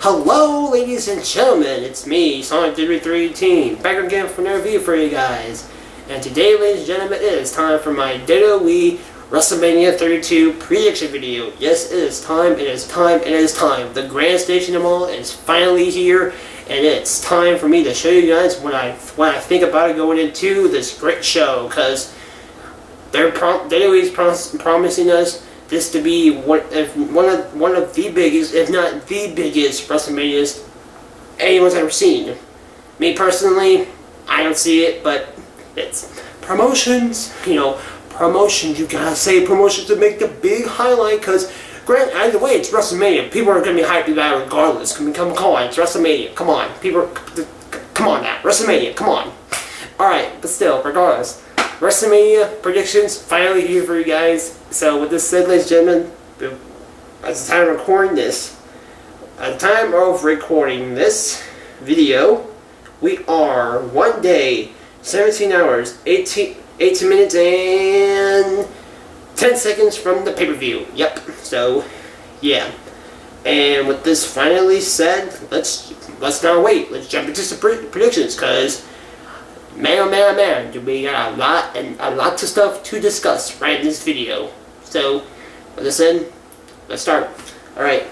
Hello, ladies and gentlemen, it's me, Sonic WWE back again for another video for you guys. And today, ladies and gentlemen, it is time for my WWE Wrestlemania 32 prediction video. Yes, it is time, it is time, it is time. The grand station of all is finally here, and it's time for me to show you guys what I think about it going into this great show, because WWE's promising us this to be one of the biggest, if not the biggest, WrestleManias anyone's ever seen. Me personally, I don't see it, but it's promotions. You know, promotions. You gotta say promotions to make the big highlight. Because, either way, it's WrestleMania. People are gonna be hyped about it regardless. Come on, it's WrestleMania. Come on, people. Come on now, WrestleMania. Come on. All right, but still, regardless. WrestleMania predictions finally here for you guys. So with this said, ladies and gentlemen, at the time of recording this video, we are 1 day, 17 hours, 18 minutes and 10 seconds from the pay-per-view. Yep. So yeah. And with this finally said, let's not wait. Let's jump into some predictions, because man, oh man, oh man, we got a lot of stuff to discuss right in this video. So, with this said, let's start. Alright,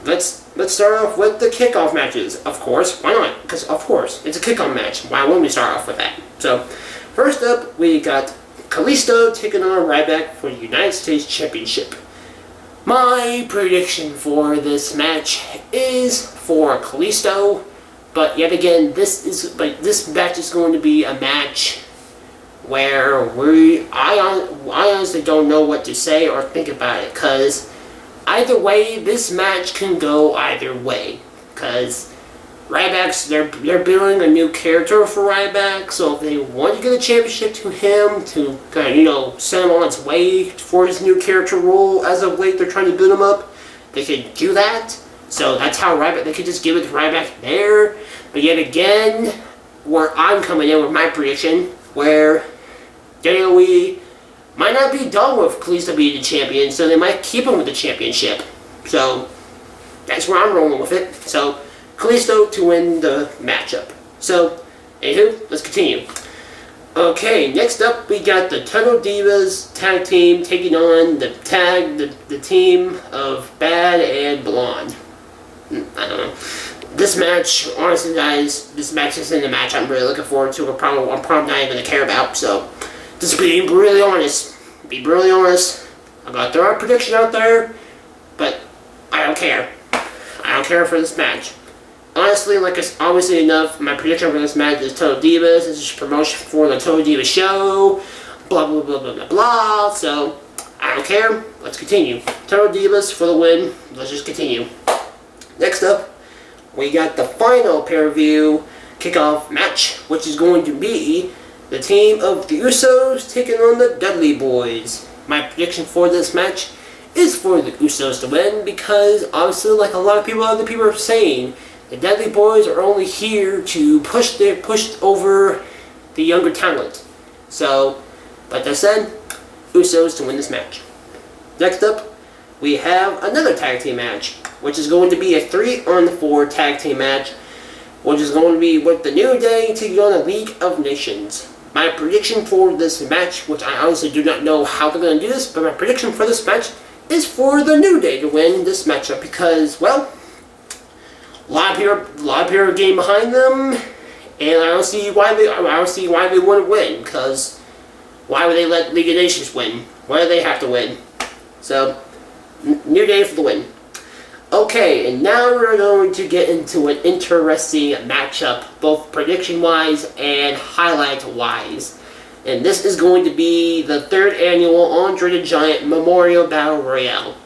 let's start off with the kickoff matches. Of course, why not? Because, of course, it's a kickoff match. Why wouldn't we start off with that? So, first up, we got Kalisto taking on Ryback for the United States Championship. My prediction for this match is for Kalisto. But yet again, this match is going to be a match where I honestly don't know what to say or think about it, because either way, this match can go either way. Because Ryback's they're building a new character for Ryback, so if they want to get a championship to him to send him on its way for his new character role, as of late they're trying to build him up, they could do that. So that's how they could just give it to Ryback there. But yet again, where I'm coming in with my prediction, where WWE might not be done with Kalisto being the champion, so they might keep him with the championship. So that's where I'm rolling with it. So Kalisto to win the matchup. So, anywho, let's continue. Okay, next up we got the Total Divas tag team taking on the team of Bad and Blonde. I don't know. This match, honestly guys, this match isn't a match I'm really looking forward to. I'm probably not even going to care about. So, just being brutally honest. Be brutally honest. I'm going to throw a prediction out there, but I don't care. I don't care for this match. Honestly, like it's obviously enough, my prediction for this match is Total Divas. This is promotion for the Total Divas show. Blah, blah, blah, blah, blah, blah. So, I don't care. Let's continue. Total Divas for the win. Let's just continue. Next up, we got the final pay-per-view kickoff match, which is going to be the team of the Usos taking on the Dudley Boys. My prediction for this match is for the Usos to win, because obviously, like a lot of other people are saying, the Dudley Boys are only here to push over the younger talent. So, like I said, Usos to win this match. Next up, we have another tag team match, which is going to be a 3-on-4 tag team match, which is going to be with the New Day taking on the League of Nations. My prediction for this match, which I honestly do not know how they're going to do this, but my prediction for this match is for the New Day to win this matchup, because, well, a lot of people are getting behind them, and I don't see why they wouldn't win. Because why would they let League of Nations win? Why do they have to win? So, New Day for the win. Okay, and now we're going to get into an interesting matchup, both prediction-wise and highlight-wise. And this is going to be the 3rd annual Andre the Giant Memorial Battle Royale.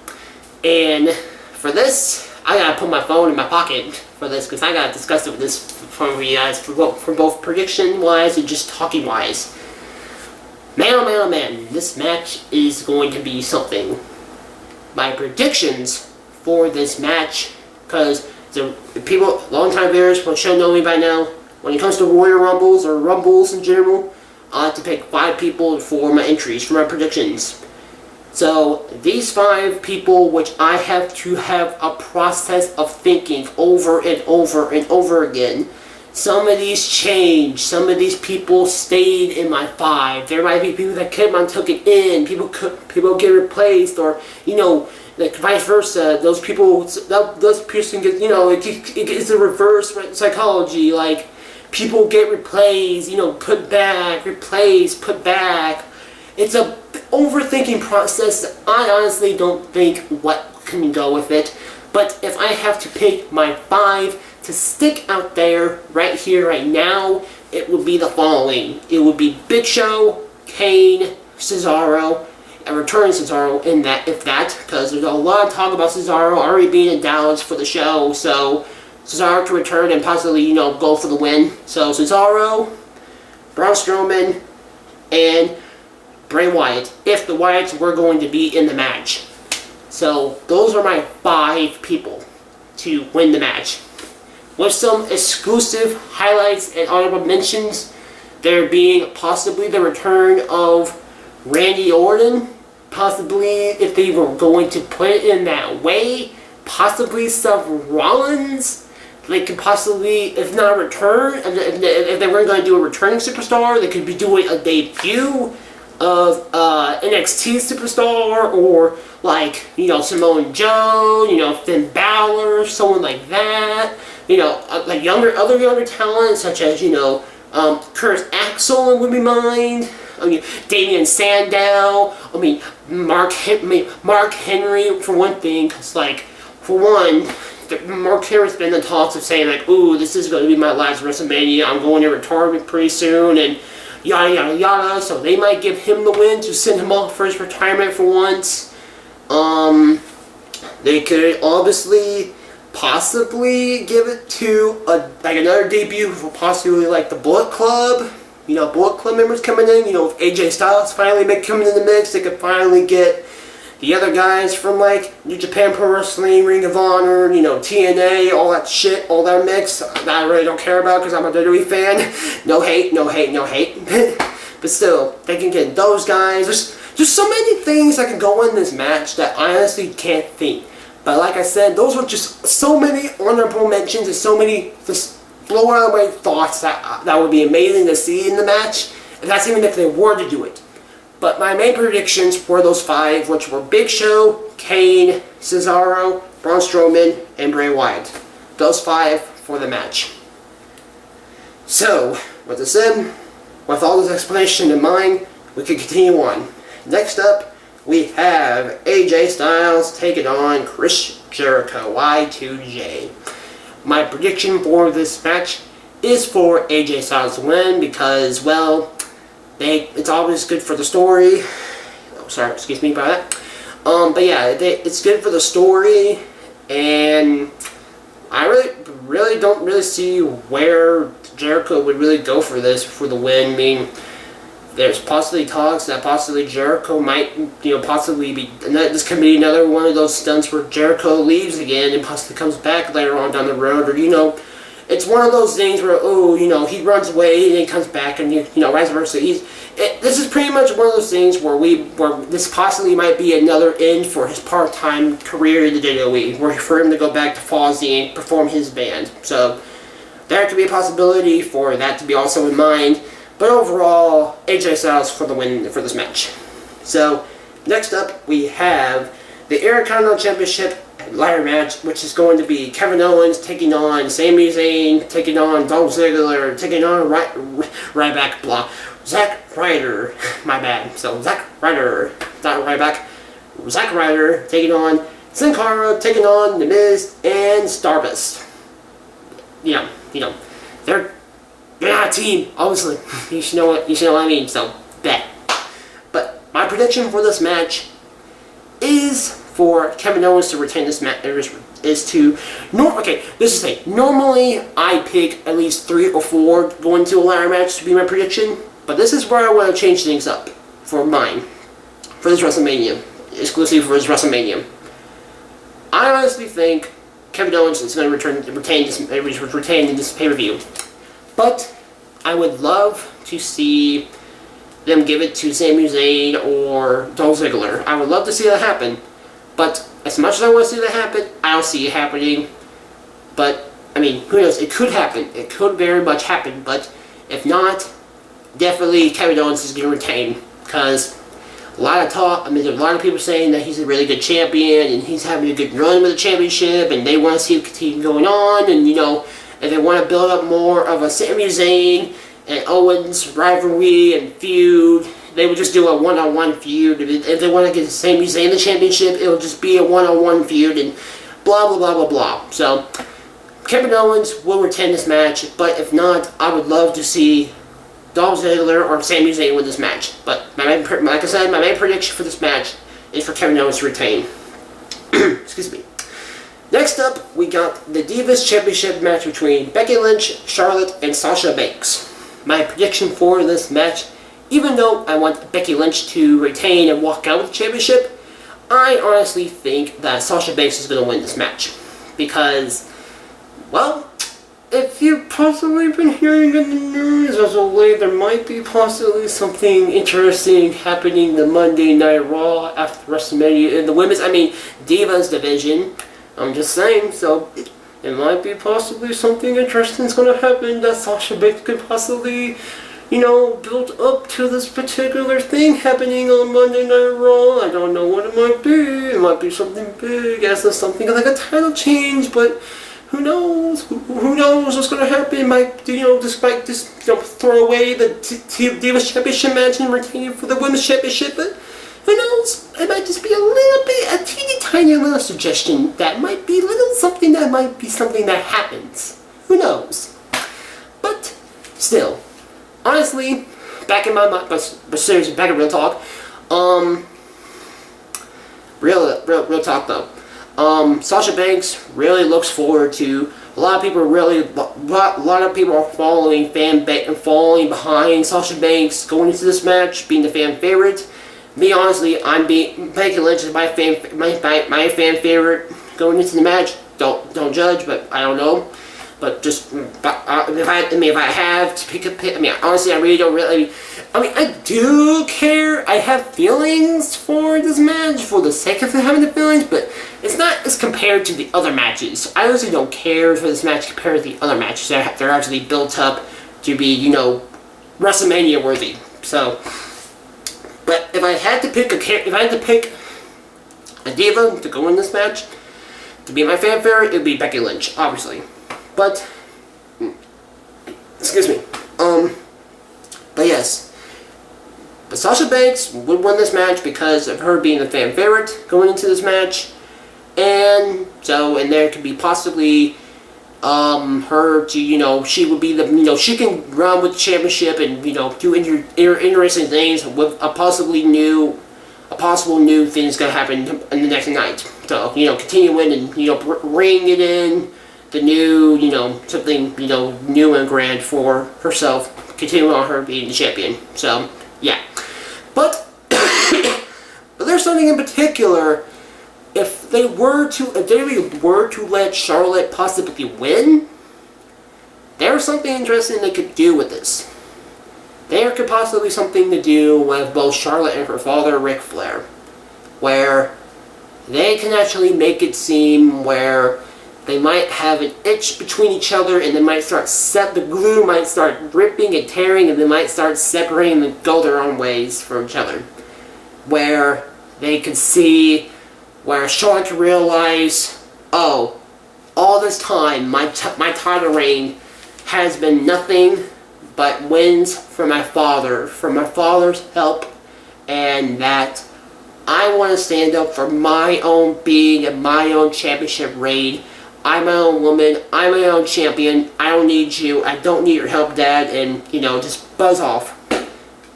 And for this, I gotta put my phone in my pocket for this, because I gotta discuss it with this for you guys, for both prediction-wise and just talking-wise. Man, oh man, oh man, this match is going to be something. My predictions for this match, because the people, long-time viewers should know me by now, when it comes to Royal Rumbles or Rumbles in general, I like to pick 5 people for my entries, for my predictions. So these 5 people, which I have to have a process of thinking over and over and over again. Some of these changed. Some of these people stayed in my 5. There might be people that came on, took it in. People get replaced, or like vice versa. Those person get it's a reverse psychology. Like people get replaced, put back, replace, put back. It's a overthinking process that I honestly don't think what can go with it. But if I have to pick my 5 to stick out there right here, right now, it would be the following. It would be Big Show, Kane, Cesaro, and return Cesaro because there's a lot of talk about Cesaro already being in Dallas for the show, so Cesaro to return and possibly, go for the win. So Cesaro, Braun Strowman, and Bray Wyatt, if the Wyatts were going to be in the match. So those are my 5 people to win the match. With some exclusive highlights and honorable mentions, there being possibly the return of Randy Orton, possibly if they were going to put it in that way, possibly Seth Rollins. They could possibly, if not return, if they weren't going to do a returning superstar, they could be doing a debut of NXT superstar, or like, Samoa Joe, Finn Balor, someone like that. Like other younger talent, such as, Curtis Axel would be mine. Damian Sandow. Mark Henry, for one thing, because, for one, Mark Henry's been in the talks of saying, ooh, this is going to be my last WrestleMania, I'm going to retirement pretty soon, and yada yada yada, so they might give him the win to send him off for his retirement for once. They could obviously possibly give it to another debut for possibly the Bullet Club. Bullet Club members coming in. If AJ Styles finally coming in the mix, they could finally get the other guys from New Japan Pro Wrestling, Ring of Honor, TNA, all that shit, all that mix that I really don't care about because I'm a WWE fan. No hate, no hate, no hate. But still, they can get those guys. There's so many things that can go in this match that I honestly can't think. But like I said, those were just so many honorable mentions and so many just blow away thoughts that would be amazing to see in the match. And that's even if they were to do it. But my main predictions were those 5, which were Big Show, Kane, Cesaro, Braun Strowman, and Bray Wyatt. Those 5 for the match. So, with this said, with all this explanation in mind, we can continue on. Next up, we have AJ Styles taking on Chris Jericho, Y2J. My prediction for this match is for AJ Styles to win because, well, it's always good for the story. Oh, sorry, excuse me about that. But yeah, it's good for the story, and I really don't see where Jericho would really go for this for the win. There's possibly talks that possibly Jericho might, possibly be, and this could be another one of those stunts where Jericho leaves again and possibly comes back later on down the road, or, it's one of those things where, he runs away and then comes back, and, vice versa. This is pretty much one of those things where this possibly might be another end for his part-time career in the WWE, where for him to go back to Fozzy and perform his band. So, there could be a possibility for that to be also in mind. But overall, AJ Styles for the win for this match. So, next up, we have the Intercontinental Championship ladder match, which is going to be Kevin Owens taking on Sami Zayn, taking on Dolph Ziggler, taking on Zack Ryder. My bad. So, Zack Ryder, not Ryback. Zack Ryder taking on Sin Cara, taking on The Miz and Stardust. They're not a team, obviously. You should know what I mean, so bet. But my prediction for this match is for Kevin Owens to retain this match. Normally I pick at least 3 or 4 going to a ladder match to be my prediction, but this is where I want to change things up for mine. For this WrestleMania. Exclusively for this WrestleMania. I honestly think Kevin Owens is going to retain this pay-per-view. But I would love to see them give it to Sami Zayn or Dolph Ziggler. I would love to see that happen. But as much as I want to see that happen, I don't see it happening. But, I mean, who knows? It could happen. It could very much happen. But if not, definitely Kevin Owens is going to retain. Because a lot of talk, I mean, there's a lot of people saying that he's a really good champion and he's having a good run with the championship and they want to see it continue going on. And, you know, if they want to build up more of a Sami Zayn and Owens rivalry and feud, they would just do a one-on-one feud. If they want to get Sami Zayn the championship, it will just be a one-on-one feud and blah, blah, blah, blah, blah. So, Kevin Owens will retain this match, but if not, I would love to see Dolph Ziggler or Sami Zayn win this match. But, like I said, my main prediction for this match is for Kevin Owens to retain. Excuse me. Next up, we got the Divas Championship match between Becky Lynch, Charlotte, and Sasha Banks. My prediction for this match, even though I want Becky Lynch to retain and walk out with the championship, I honestly think that Sasha Banks is going to win this match. Because, well, if you've possibly been hearing in the news as of late, there might be possibly something interesting happening the Monday Night Raw after WrestleMania in the women's, Divas division. I'm just saying, so it might be possibly something interesting is going to happen that Sasha Banks could possibly, build up to this particular thing happening on Monday Night Raw. I don't know what it might be. It might be something big, as in something like a title change, but who knows? Who knows what's going to happen? Might, despite this, throw away the Divas Championship match and retain it for the Women's Championship, but who knows? It might just be a little bit, a teeny tiny little suggestion that might be something that happens. Who knows? But still, honestly, back in my mind, but seriously, back in real talk, real talk though. Sasha Banks really looks forward to. A lot of people are following behind Sasha Banks going into this match, being the fan favorite. Me, honestly, Becky Lynch is my fan favorite going into the match. Don't judge, but I don't know. But just if I have to pick a pick, honestly, I really don't I do care. I have feelings for this match for the sake of having the feelings, but it's not as compared to the other matches. I honestly don't care for this match compared to the other matches. They're actually built up to be, WrestleMania worthy. So. But if I had to pick a diva to go in this match, to be my fan favorite, it would be Becky Lynch, obviously. But, excuse me, but yes. But Sasha Banks would win this match because of her being the fan favorite going into this match. And there could be possibly her to, she would be the, she can run with the championship and, do interesting things with a possible new things gonna happen in the next night. So, continue in and, bring it in the new, something, new and grand for herself, continue on her being the champion. So, yeah. But, but there's something in particular. If they were to let Charlotte possibly win, there's something interesting they could do with this. There could possibly be something to do with both Charlotte and her father, Ric Flair, where they can actually make it seem where they might have an itch between each other, and they might the glue might start ripping and tearing, and they might start separating and go their own ways from each other, where they could see. Where Charlotte can realize, oh, all this time, my title reign has been nothing but wins for my father's help, and that I want to stand up for my own being and my own championship reign. I'm my own woman, I'm my own champion, I don't need you, I don't need your help, Dad, and, just buzz off.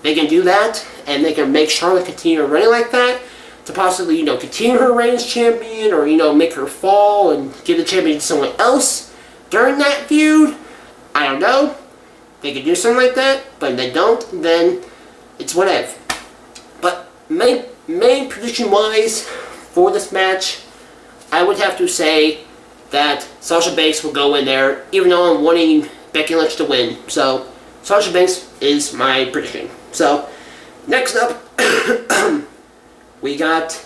They can do that, and they can make Charlotte continue running like that, to possibly, continue her reign as champion, or, make her fall and give the champion to someone else during that feud. I don't know. They could do something like that, but if they don't, then it's whatever. But main prediction-wise for this match, I would have to say that Sasha Banks will go in there, even though I'm wanting Becky Lynch to win. So, Sasha Banks is my prediction. So, Next up, we got.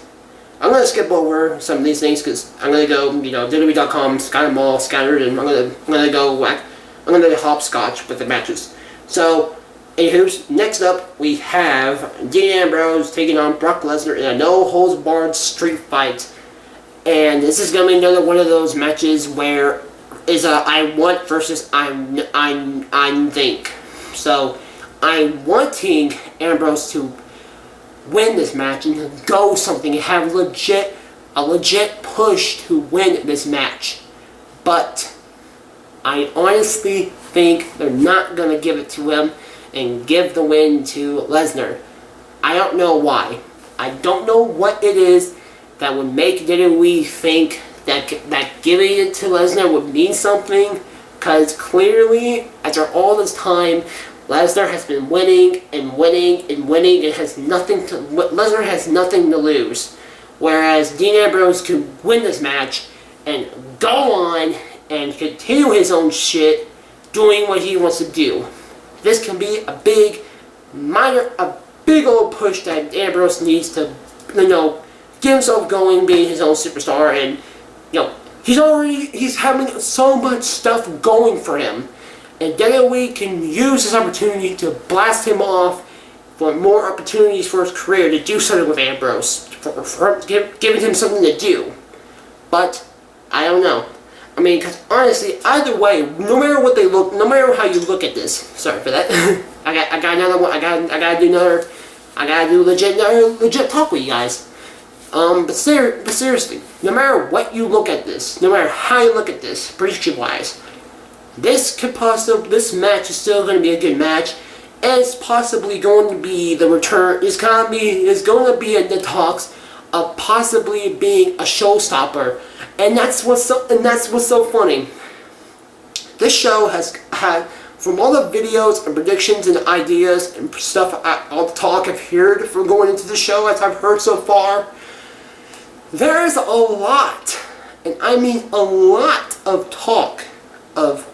I'm gonna skip over some of these things because I'm gonna go, WWE.com's got them all scattered, and I'm gonna hopscotch with the matches. So, anywho's, next up we have Dean Ambrose taking on Brock Lesnar in a no-holds-barred street fight, and this is gonna be another one of those matches where is a I want versus I think. So, I'm wanting Ambrose to win this match and go something and have a legit push to win this match. But I honestly think they're not going to give it to him and give the win to Lesnar. I don't know why. I don't know what it is that would make WWE think that giving it to Lesnar would mean something, because clearly, after all this time, Lesnar has been winning and winning and winning and Lesnar has nothing to lose. Whereas Dean Ambrose can win this match and go on and continue his own shit doing what he wants to do. This can be a big old push that Ambrose needs to, get himself going, being his own superstar, and, he's having so much stuff going for him. And WWE can use this opportunity to blast him off for more opportunities for his career to do something with Ambrose, for giving him something to do. But I don't know. I mean, because honestly, either way, no matter how you look at this. Sorry for that. I got another one. I gotta do legit talk with you guys. But seriously, no matter what you look at this, no matter how you look at this, prediction-wise, this match is still going to be a good match, and it's possibly going to be the return. It's going to be in the talks of possibly being a showstopper, and that's what's so funny. This show has had, from all the videos and predictions and ideas and stuff, all the talk I've heard for going into the show, as I've heard so far, there is a lot, and I mean a lot of talk of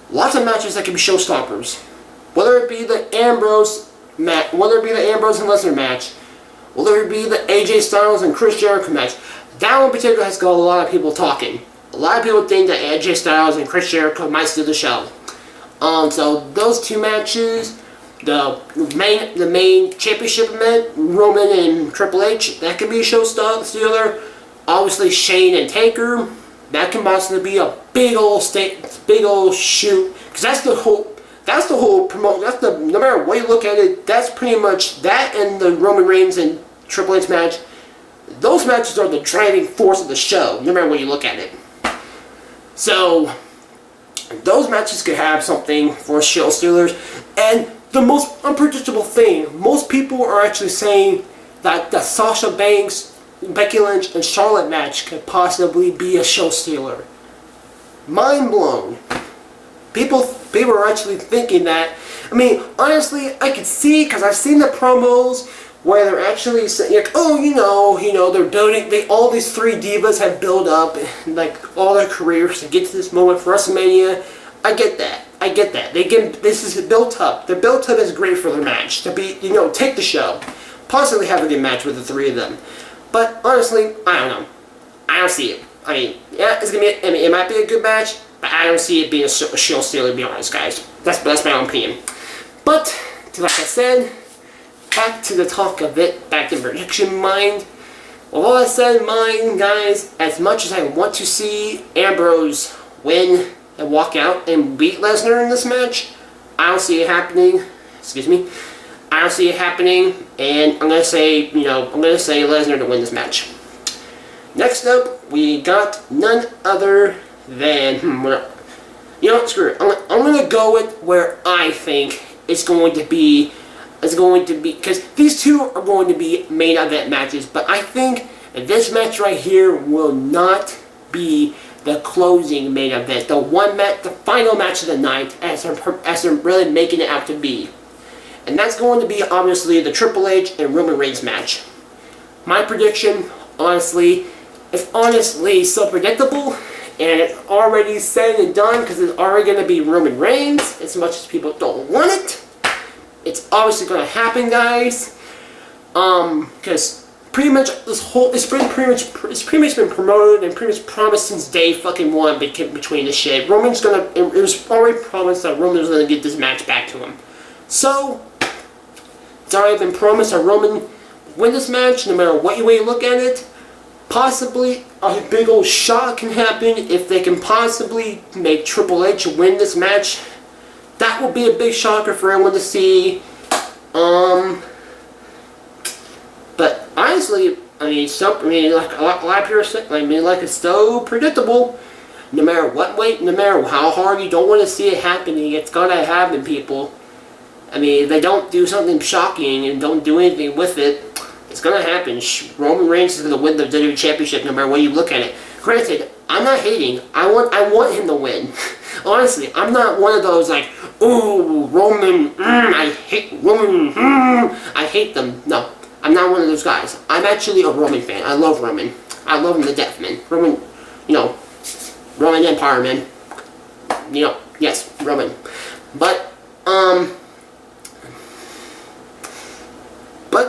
lots of matches that can be showstoppers. Whether it be the Ambrose and Lesnar match, whether it be the AJ Styles and Chris Jericho match, that one in particular has got a lot of people talking. A lot of people think that AJ Styles and Chris Jericho might steal the show. So those two matches, the main championship match, Roman and Triple H, that could be a showstopper. Obviously Shane and Taker, that can possibly be a big old shoot, because that's the whole promote. No matter what you look at it, that's pretty much that, and the Roman Reigns and Triple H match. Those matches are the driving force of the show, no matter what you look at it. So those matches could have something for show stealers. And the most unpredictable thing, most people are actually saying that the Sasha Banks, Becky Lynch, and Charlotte match could possibly be a show stealer. Mind blown. People are actually thinking that. I mean, honestly, I could see, because I've seen the promos where they're actually saying, like, they're building, all these three divas have built up, like, all their careers to get to this moment for WrestleMania. I get that. This is built up. The built up is great for their match, to be, take the show. Possibly have a good match with the three of them. But honestly, I don't know. I don't see it. I mean, yeah, it might be a good match, but I don't see it being a show stealer, to be honest, guys. That's my own opinion. But, like I said, back to the talk of it, back to prediction mind. With all that said in mind, guys, as much as I want to see Ambrose win and walk out and beat Lesnar in this match, I don't see it happening. I don't see it happening, and I'm gonna say Lesnar to win this match. Next up, we got none other than screw it. I'm gonna go with where I think it's going to be, because these two are going to be main event matches, but I think this match right here will not be the closing main event, the final match of the night, as they're really making it out to be. And that's going to be, obviously, the Triple H and Roman Reigns match. My prediction, honestly, is so predictable, and it's already said and done, because it's already going to be Roman Reigns, as much as people don't want it. It's obviously going to happen, guys. Because pretty much it's pretty much been promoted and pretty much promised since day fucking one between the shit. It was already promised that Roman was gonna get this match back to him. So it's already been promised that Roman win this match, no matter what way you look at it. Possibly a big old shock can happen if they can possibly make Triple H win this match. That will be a big shocker for everyone to see. But honestly, like a lot of people say, like it's so predictable. No matter what way, no matter how hard you don't want to see it happening, it's gonna happen, people. If they don't do something shocking and don't do anything with it, it's gonna happen. Roman Reigns is gonna win the WWE Championship, no matter way you look at it. Granted, I'm not hating. I want him to win. Honestly, I'm not one of those like, ooh, Roman, I hate Roman, I hate them. No, I'm not one of those guys. I'm actually a Roman fan. I love Roman. I love him to death, man. Roman, Roman Empire, man. Yes, Roman. But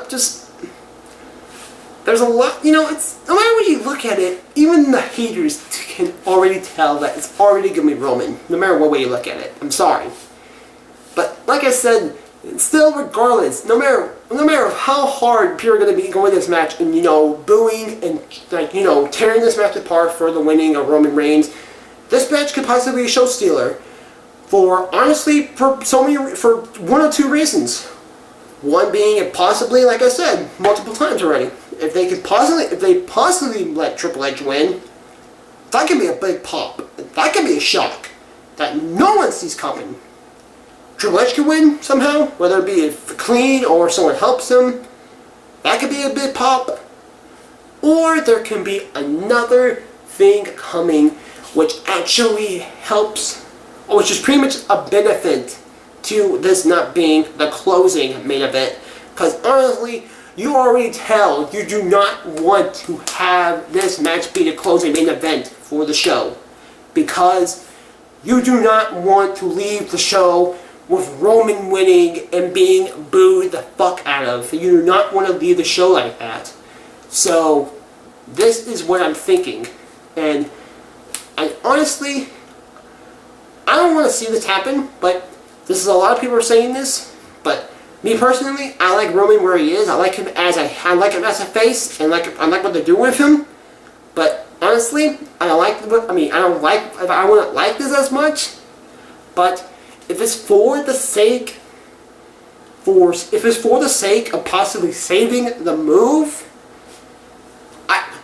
just, there's a lot, it's, no matter what you look at it, even the haters can already tell that it's already going to be Roman, no matter what way you look at it. I'm sorry. But, like I said, still, regardless, no matter how hard people are going to be going this match and, booing and, tearing this match apart for the winning of Roman Reigns, this match could possibly be a show stealer for one or two reasons. One being, possibly, like I said, multiple times already, if they possibly let Triple H win, that could be a big pop. That could be a shock that no one sees coming. Triple H could win somehow, whether it be clean or someone helps him. That could be a big pop. Or there can be another thing coming which actually helps, or which is pretty much a benefit to this not being the closing main event. Because honestly, you already tell you do not want to have this match be the closing main event for the show. Because you do not want to leave the show with Roman winning and being booed the fuck out of. You do not want to leave the show like that. So, this is what I'm thinking. And honestly, I don't want to see this happen, but this is a lot of people are saying this, but me personally, I like Roman where he is. I like him as a face, and I like what they're doing with him. But honestly, I wouldn't like this as much. But if it's for the sake of possibly saving the move,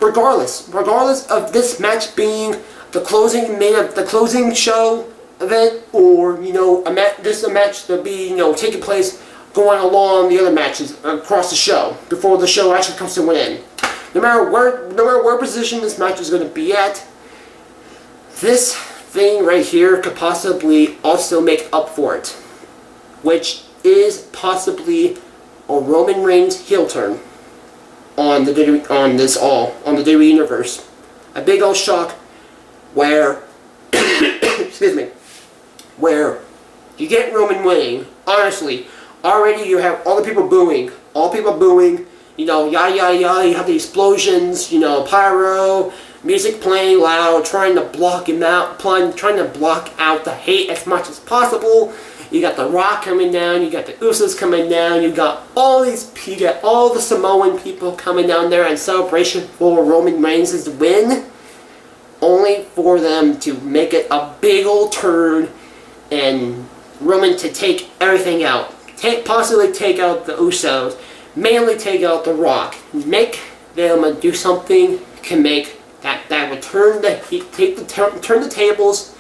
regardless of this match being the closing show event, or a match to be taking place going along the other matches across the show before the show actually comes to an end. No matter where position this match is going to be at, this thing right here could possibly also make up for it, which is possibly a Roman Reigns heel turn on the WWE Universe. A big old shock where excuse me, where you get Roman winning. Honestly, already you have all the people booing, yada yada yada. You have the explosions, pyro, music playing loud, trying to block him out, trying to block out the hate as much as possible. You got The Rock coming down, you got the Usos coming down, you got all the Samoan people coming down there in celebration for Roman Reigns' win, only for them to make it a big old turn and Roman to take everything out. Possibly take out the Usos, mainly take out The Rock, make them do something can make that would turn the tables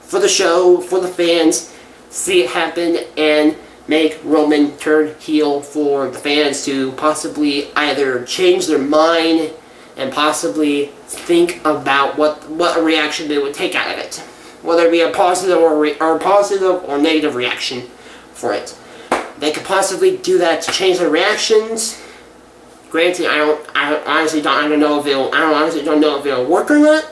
for the show, for the fans, see it happen, and make Roman turn heel for the fans to possibly either change their mind and possibly think about what a reaction they would take out of it, whether it be a positive or negative reaction for it. They could possibly do that to change their reactions. Granted, I honestly don't know if it'll work or not,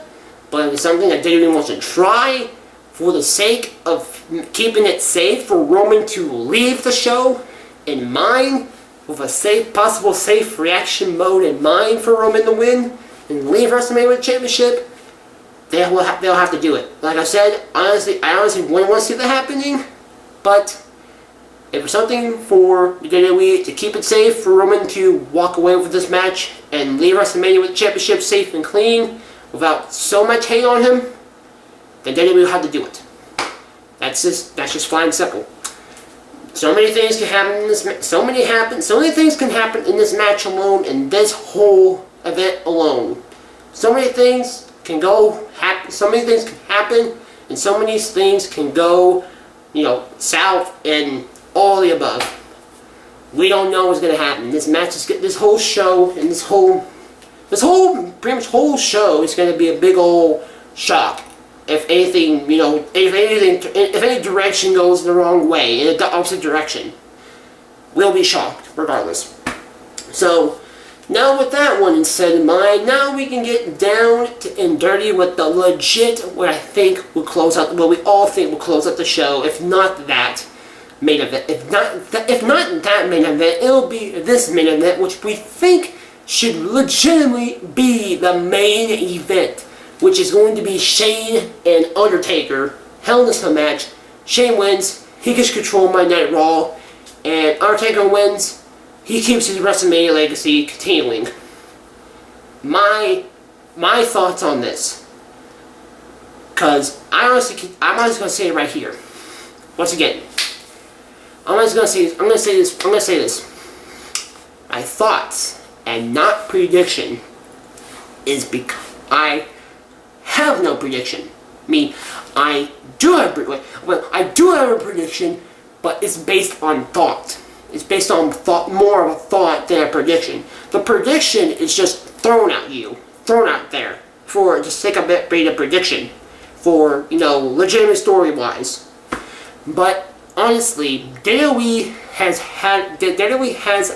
but it's something that WWE wants to try for the sake of keeping it safe for Roman to leave the show in mind. with a possible safe reaction mode in mind for Roman to win and leave WrestleMania with the championship, they'll have to do it. Like I said, I honestly wouldn't want to see that happening, but if it's something for the WWE to keep it safe for Roman to walk away with this match and leave WrestleMania with the championship safe and clean without so much hate on him, then WWE will have to do it. That's just flat and simple. So many things can happen in this. So many things can happen in this match alone, in this whole event alone. So many things can happen. So many things can happen, and so many things can go, south and all the above. We don't know what's gonna happen. This match is this whole show and this whole pretty much whole show is gonna be a big old shock. If anything, if any direction goes the wrong way, in the opposite direction, we'll be shocked, regardless. So, now with that one set in mind, now we can get down and dirty with the legit, what I think will close out, what we all think will close out the show, if not that main event. If not that main event, it'll be this main event, which we think should legitimately be the main event, which is going to be Shane and Undertaker. Hell in a Cell match. Shane wins. He gets control of Monday Night Raw. And Undertaker wins. He keeps his WrestleMania legacy continuing. My thoughts on this. Because I'm just going to say it right here. Once again. I'm going to say this. My thoughts and not prediction is because I have no prediction. I do have a prediction, but it's based on thought. It's based on more of a thought than a prediction. The prediction is just thrown out there for just sake of it being a prediction, for legitimate story-wise. But honestly, WWE has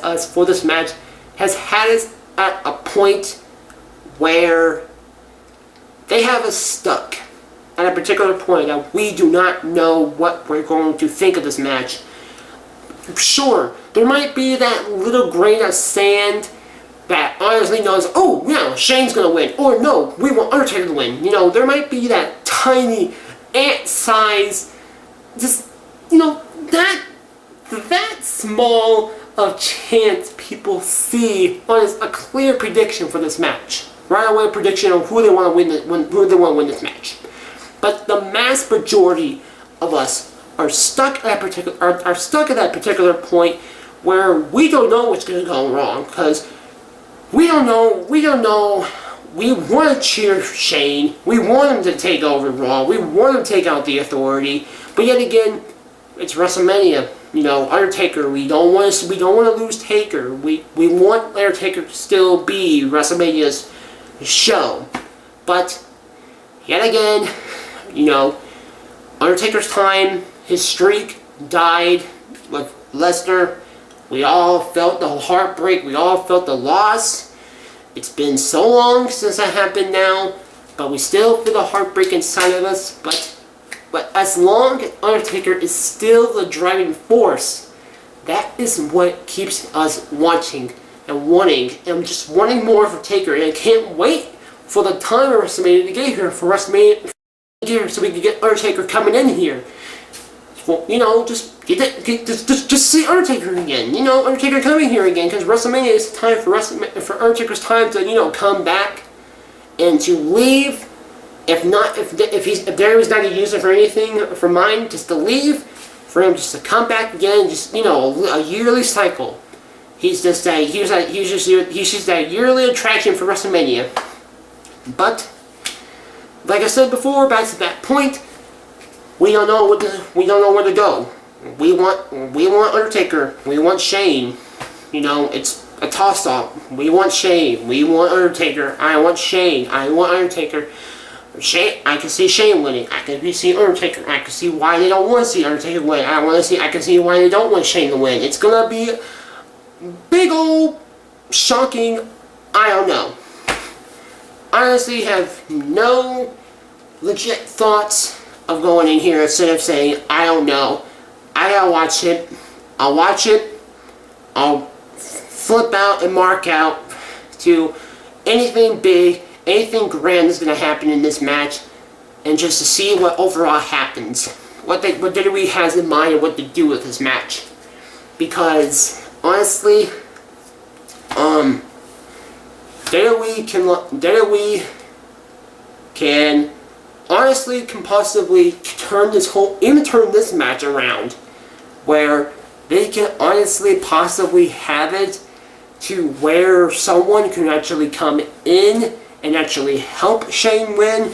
us for this match, has had us at a point where they have us stuck at a particular point that we do not know what we're going to think of this match. Sure, there might be that little grain of sand that honestly knows, oh, yeah, Shane's gonna win, or no, we want Undertaker to win. There might be that tiny ant size, just, that small of chance people see on a clear prediction for this match. Right away, prediction of who they want to win this match. But the mass majority of us are stuck at that particular point where we don't know what's going to go wrong, because we don't know. We want to cheer Shane. We want him to take over Raw. We want him to take out the Authority. But yet again, it's WrestleMania. Undertaker. We don't want to lose Taker. We want Undertaker to still be WrestleMania's show. But yet again, Undertaker's time, his streak died with Lesnar. We all felt the heartbreak. We all felt the loss. It's been so long since that happened now, but we still feel the heartbreak inside of us. But as long as Undertaker is still the driving force, that is what keeps us watching and wanting, and just wanting more for Taker. And I can't wait for the time of WrestleMania to get here, for WrestleMania to get here, so we can get Undertaker coming in here. Well, just see Undertaker again. Undertaker coming here again, because WrestleMania is the time for Undertaker's time to come back and to leave. If there was not to use it for anything for mine, just to leave, for him just to come back again, just a yearly cycle. He's just that yearly attraction for WrestleMania. But like I said before, back to that point, we don't know where to go. We want Undertaker. We want Shane. It's a toss-up. We want Shane. We want Undertaker. I want Shane. I want Undertaker. Shane. I can see Shane winning. I can see Undertaker. I can see why they don't want to see Undertaker win. I can see why they don't want Shane to win. It's gonna be big old shocking. I don't know. I honestly have no legit thoughts of going in here instead of saying I don't know. I gotta watch it. I'll watch it. I'll flip out and mark out to anything big, anything grand is going to happen in this match, and just to see what overall happens. What WWE has in mind and what to do with this match. Because, honestly, WWE can possibly turn this match around, where they can honestly possibly have it to where someone can actually come in and actually help Shane win,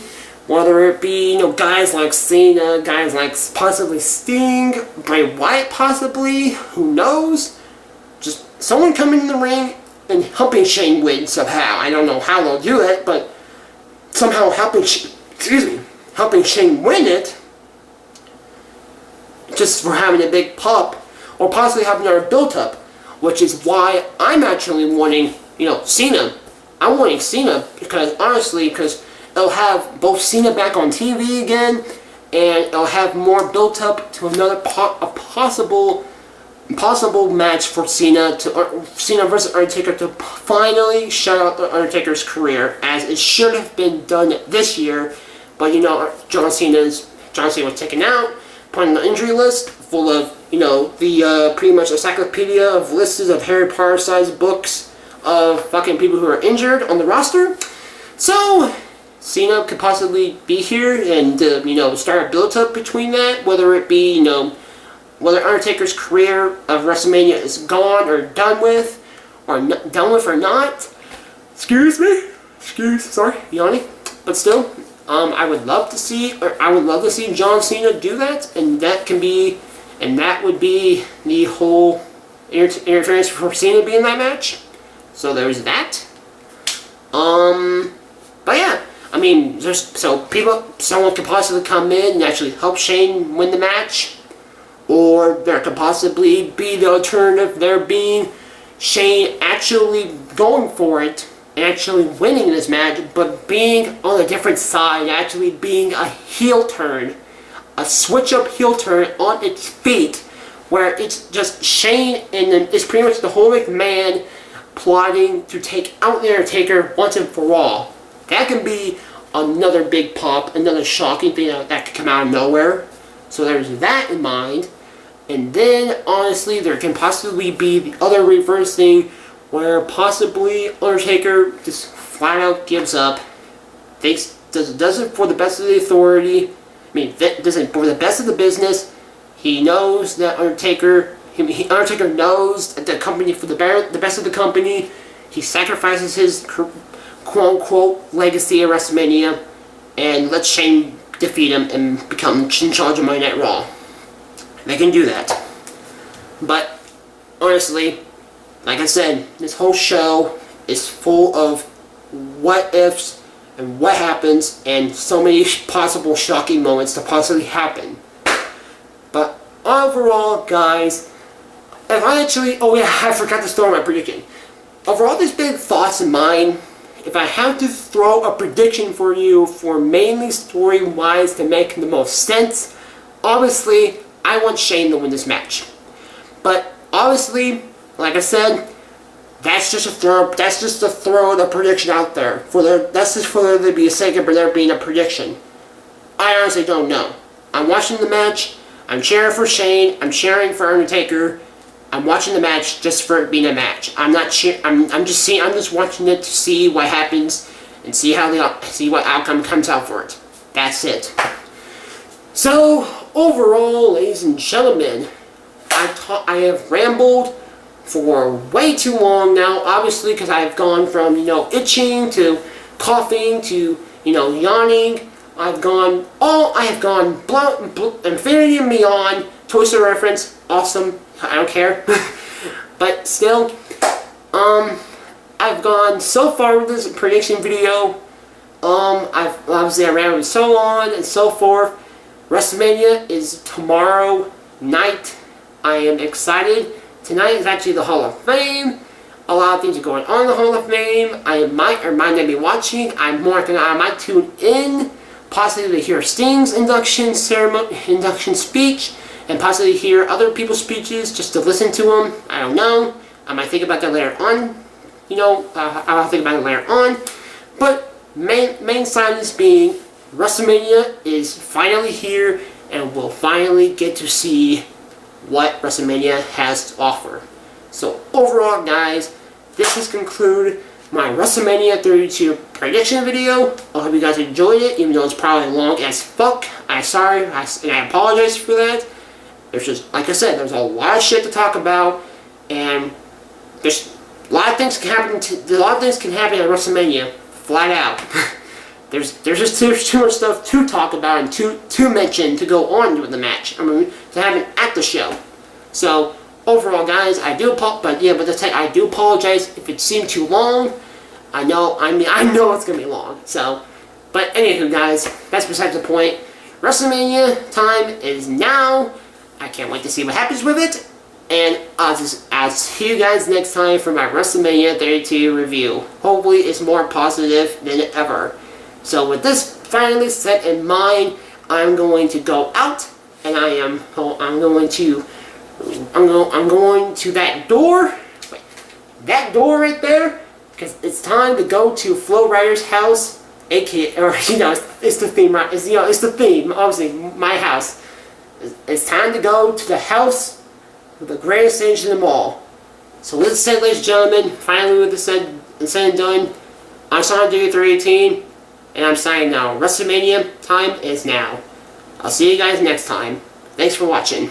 whether it be, guys like Cena, guys like possibly Sting, Bray Wyatt possibly, who knows? Just someone coming in the ring and helping Shane win somehow. I don't know how they'll do it, but somehow helping Shane win it, just for having a big pop, or possibly having another build-up, which is why I'm actually wanting, Cena. I'm wanting Cena because, honestly, it'll have both Cena back on TV again, and it'll have more built-up to another possible match for Cena versus Undertaker to finally shut out the Undertaker's career, as it should have been done this year. But John Cena was taken out, put on the injury list, full of the pretty much encyclopedia of lists of Harry Potter-sized books of fucking people who are injured on the roster. So Cena could possibly be here and start a build-up between that, whether it be whether Undertaker's career of WrestleMania is gone or done with, or not. Sorry, yawning. But still, I would love to see John Cena do that, and that would be the whole interference for Cena being in that match. So there's that. But yeah, someone could possibly come in and actually help Shane win the match. Or there could possibly be the alternative there being Shane actually going for it and actually winning this match, but being on a different side, actually being a heel turn, a switch-up heel turn on its feet, where it's just Shane and it's pretty much the whole McMahon plotting to take out The Undertaker once and for all. That can be another big pop, another shocking thing that could come out of nowhere. So there's that in mind. And then, honestly, there can possibly be the other reverse thing where possibly Undertaker just flat out gives up, does it for the best of the authority, does it for the best of the business. He knows that Undertaker knows that the company, for the best of the company, he sacrifices his quote-unquote legacy at WrestleMania and lets Shane defeat him and become in charge of Monday Night Raw. They can do that. But, honestly, like I said, this whole show is full of what-ifs and what happens and so many possible shocking moments to possibly happen. But, overall, guys, I forgot to throw my prediction. Overall, these big thoughts in mind, if I have to throw a prediction for you for mainly story-wise to make the most sense, obviously, I want Shane to win this match. But obviously, like I said, that's just a throw the prediction out there. That's just for there to be a sake of there being a prediction. I honestly don't know. I'm watching the match. I'm cheering for Shane. I'm cheering for Undertaker. I'm watching the match just for it being a match. I'm just watching it to see what happens and see what outcome comes out for it. That's it. So, overall, ladies and gentlemen, I have rambled for way too long now, obviously, because I've gone from, itching to coughing to, yawning. I have gone infinity and beyond. Toy Story reference, awesome, I don't care. But still, I've gone so far with this prediction video. I rambled so on and so forth. WrestleMania is tomorrow night. I am excited. Tonight is actually the Hall of Fame. A lot of things are going on in the Hall of Fame. I might or might not be watching. I might tune in, possibly to hear Sting's induction speech, and possibly hear other people's speeches just to listen to them. I don't know. I might think about that later on. I'll think about it later on. But main signs being WrestleMania is finally here, and we'll finally get to see what WrestleMania has to offer. So overall, guys, this has concluded my WrestleMania 32 prediction video. I hope you guys enjoyed it, even though it's probably long as fuck. I'm sorry, and I apologize for that. There's just, like I said, there's a lot of shit to talk about, and there's a lot of things can happen. A lot of things can happen at WrestleMania, flat out. there's just too much stuff to talk about and to mention to go on with the match. I mean, to happen at the show. So overall, guys, I do apologize if it seemed too long. I know it's gonna be long. So, but anywho, guys, that's besides the point. WrestleMania time is now. I can't wait to see what happens with it. And I'll see you guys next time for my WrestleMania 32 review. Hopefully it's more positive than ever. So with this finally set in mind, I'm going to go out, and I'm going to that door. Wait, that door right there, because it's time to go to Flo Rida's house, aka, or it's the theme, right? It's the theme. Obviously, my house. It's time to go to the house with the greatest stage in them all. So with that said, ladies and gentlemen, finally with this said and done, I'm Sonic 318, and I'm signing now. WrestleMania time is now. I'll see you guys next time. Thanks for watching.